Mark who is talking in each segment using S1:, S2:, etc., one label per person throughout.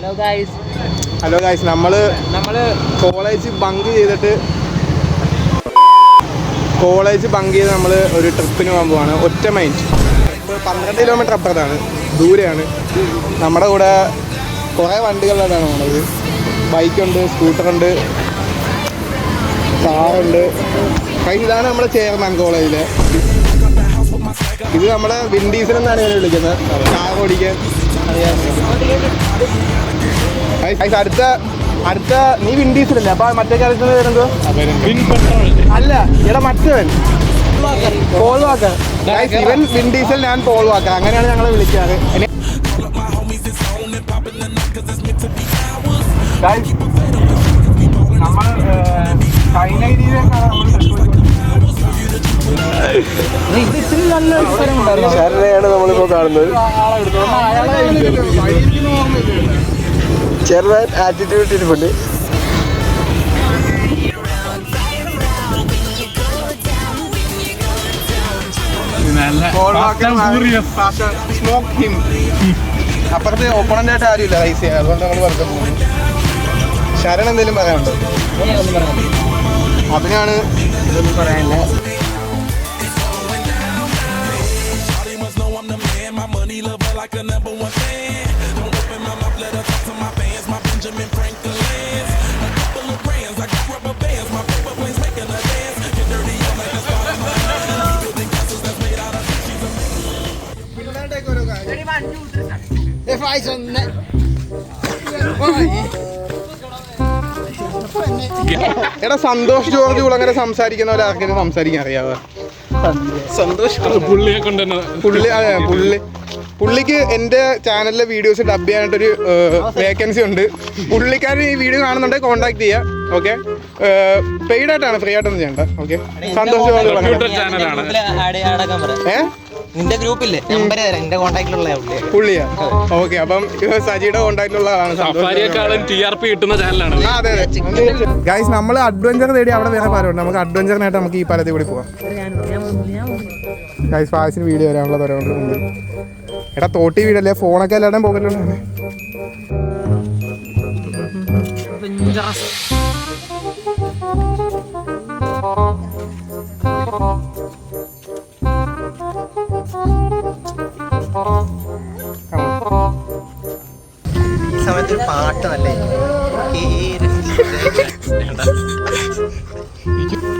S1: Hello guys, നമ്മള് college bunk ചെയ്ത് നമ്മൾ ഒരു ട്രിപ്പിന് പോകാൻ പോവാണ്. ഒറ്റ മൈൻഡ്. 12 കിലോമീറ്റർ അപ്പുറത്താണ്, ദൂരെയാണ്. നമ്മുടെ കൂടെ കുറേ വണ്ടികളിലാണ് പോണത്. ബൈക്കുണ്ട്, സ്കൂട്ടറുണ്ട്, കാറുണ്ട്. ഇതാണ് നമ്മുടെ ചെയർമാൻ കോളേജിലെ. ഇത് നമ്മുടെ വിൻഡീസൽ എന്നാണ് ഇവരെ വിളിക്കുന്നത്, കാർ ഓടിക്കാൻ. അടുത്ത നീ വിൻഡീസലല്ലേ? അപ്പൊ മറ്റേ കാര്യത്തിൽ വരുന്നത് അല്ല, ഇവിടെ മറ്റവൻ പോൾ വാക്കർ. ഇവൻ വിൻഡീസൽ, ഞാൻ പോൾ വാക്കർ. അങ്ങനെയാണ് ഞങ്ങളെ വിളിക്കാറ്. നമ്മൾ ശരണയാണ് നമ്മളിപ്പോ കാണുന്നത്. ചെറുതായി ആറ്റിറ്റ്യൂഡ് ഇരിപ്പുണ്ട്. അപ്പുറത്ത് ഓപ്പണന്റ് ആയിട്ട് ആരുമില്ല റൈസ് ചെയ്യാൻ, അതുകൊണ്ട് നമ്മൾ വെറുതെ പോകും. ശരൺ എന്തെങ്കിലും പറയാനുണ്ടോ? അതിനാണ് ഇതൊന്നും പറയാനില്ല. എടാ, സന്തോഷ് ജോർജ് കുളങ്ങര സംസാരിക്കുന്ന പോലെ ആർക്കെങ്കിലും സംസാരിക്കാൻ അറിയാവോ? സന്തോഷ് പുള്ളിക്ക് എൻ്റെ ചാനലിലെ വീഡിയോസ് ഡബ് ചെയ്യാനായിട്ടൊരു വേക്കൻസി ഉണ്ട്. പുള്ളിക്കാരൻ ഈ വീഡിയോ കാണുന്നുണ്ടെങ്കിൽ കോൺടാക്ട് ചെയ്യുക. ഓക്കെ, പെയ്ഡ് ആയിട്ടാണ്, ഫ്രീ ആയിട്ടൊന്നും ചെയ്യണ്ട. ഓക്കെ, സന്തോഷ് ജോർജ് കുളങ്ങര.
S2: നിന്റെ ഗ്രൂപ്പില്ലേ, നമ്പർ തരാം, എന്റെ കോൺടാക്റ്റിലുള്ള
S1: പുള്ളിയാ. ഓക്കെ, അപ്പം സജിയുടെ കോൺടാക്റ്റിലുള്ള ആളാണ്.
S3: കിട്ടുന്ന ചാനലാണ്.
S1: അതെ അതെ ഗൈസ്, നമ്മൾ അഡ്വഞ്ചർ തേടി അവിടെ വേറെ പലരുണ്ട്. നമുക്ക് അഡ്വഞ്ചറിനായിട്ട് നമുക്ക് ഈ പലത്തിൽ കൂടി പോവാം. ഗൈസ്, ഫാസിന് വീഡിയോ വരാനുള്ള തരമുണ്ട്. എടാ, തോട്ടി വീടല്ലേ, ഫോണൊക്കെ എല്ലാവരും പോകലുണ്ടാണ്.
S2: സമയത്ത് പാട്ട് നല്ല.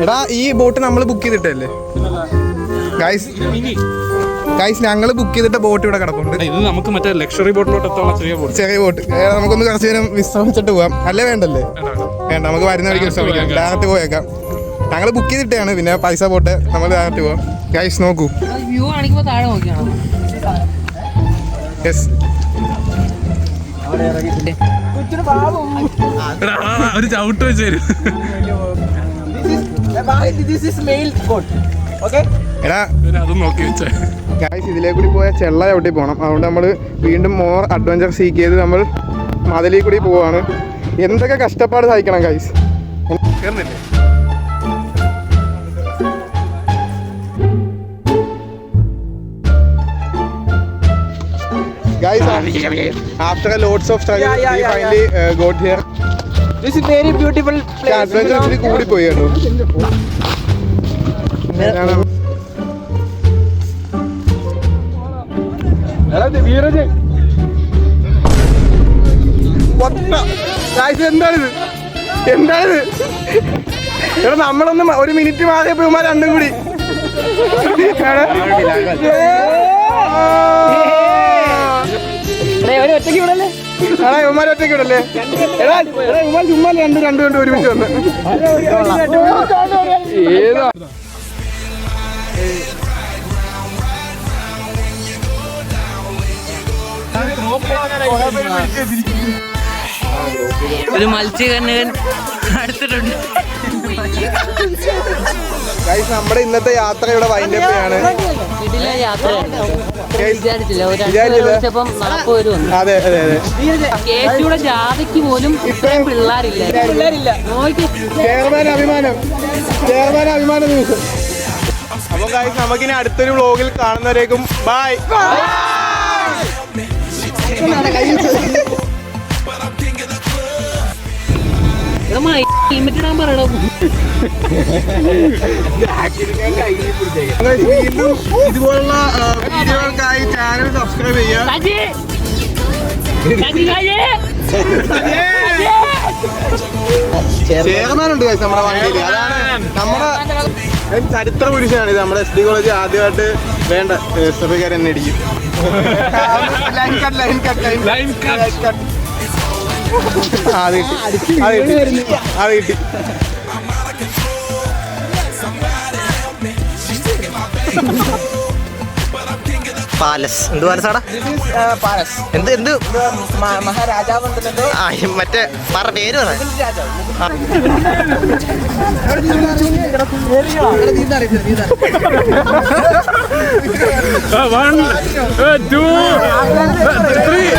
S1: എടാ, ഈ ബോട്ട് നമ്മൾ ബുക്ക് ചെയ്തിട്ടല്ലേ ഗൈസ്? ഞങ്ങൾ ബുക്ക് ചെയ്തിട്ട് ബോട്ട് ഇവിടെ കിടപ്പുണ്ട്.
S3: ഇത് നമുക്ക് മറ്റേ ലക്ഷറി ബോട്ടിലോട്ട് എത്താനുള്ള ചെറിയ ബോട്ട്.
S1: നമുക്കൊന്ന് കുറച്ച് നേരം വിശ്രമിച്ചിട്ട് പോവാം. അല്ലേ? വേണ്ടല്ലേ? വേണ്ട, നമുക്ക് വരുന്ന വഴിക്ക് വിശ്രമിക്കാം. ഡയറക്റ്റ് പോയേക്കാം. ഞങ്ങൾ ബുക്ക് ചെയ്തിട്ടാണ്, പിന്നെ പൈസ പോട്ട് നമ്മൾ ഡയറക്റ്റ് പോവാം. ഗൈസ് നോക്കൂ. യെസ്,
S3: ഒരു ചവിട്ട് വെച്ച് തരും.
S1: എടാ, അതും നോക്കി വെച്ചേ. ഗൈസ്, ഇതിലേക്ക് കൂടി പോയാൽ ചെള്ള ചവിട്ടി പോകണം. അതുകൊണ്ട് നമ്മൾ വീണ്ടും മോർ അഡ്വഞ്ചർ സീക്ക് ചെയ്ത് നമ്മൾ മതിലിൽ കൂടി പോവാണ്. എന്തൊക്കെ കഷ്ടപ്പാട് സഹിക്കണം guys. കേറുന്നില്ലേ? Guys, after a lots of struggle, we finally got here.
S2: This is very beautiful place.
S1: Adventure actually കൂടി പോയി കേട്ടോ. എന്താണിത്? എടാ, നമ്മളൊന്നും ഒരു മിനിറ്റ് മാറിയപ്പോ ഇവന്മാർ രണ്ടും കൂടി.
S2: ഒറ്റയ്ക്ക് വിടല്ലേ?
S1: ഇവന്മാർ ഒറ്റയ്ക്ക് വിടല്ലേ? എടാ, ഇവന്മാർ ചുമ്മാ രണ്ടും ഒരുമിച്ച് വന്ന്. ഏതാ
S2: ഒരു മത്സ്യകന്യകൻ അടുത്തിട്ടുണ്ട്.
S1: ഗൈസ്, നമ്മുടെ ഇന്നത്തെ യാത്ര ഇവിടെ വൈൻഡ് അപ്പ് ചെയ്യാണ്. അതെ അതെ അതെ,
S2: ജാഥയ്ക്ക് പോലും ഇത്രയും പിള്ളേരില്ല.
S1: ചെയർമാൻ അഭിമാനം ദിവസം. അപ്പൊ ഗൈസ്, നമുക്കിനി അടുത്തൊരു വ്ലോഗിൽ കാണുന്നവരേക്കും ബൈ.
S2: ഇമിറ്റിടാൻ പറയണോ
S1: വീണ്ടും ഇതുപോലുള്ള വീഡിയോകൾക്കായി ചാനൽ സബ്സ്ക്രൈബ് ചെയ്യുക. ചേർന്നാനുണ്ട് നമ്മുടെ വണ്ടിയിൽ. അതാണ് നമ്മുടെ ചരിത്ര പുരുഷനാണ് ഇത്. നമ്മുടെ SD കോളേജ് ആദ്യമായിട്ട് വേണ്ട സർക്കാർ എന്നെ അടിക്കും.
S3: Line cut.
S1: അത് കിട്ടി.
S4: പാലസ് എന്ത് പാലസാടാ എന്ത് എന്ത്
S2: മഹാരാജാവ്
S4: മറ്റേ പറ പേര് പറ
S3: One, two, three.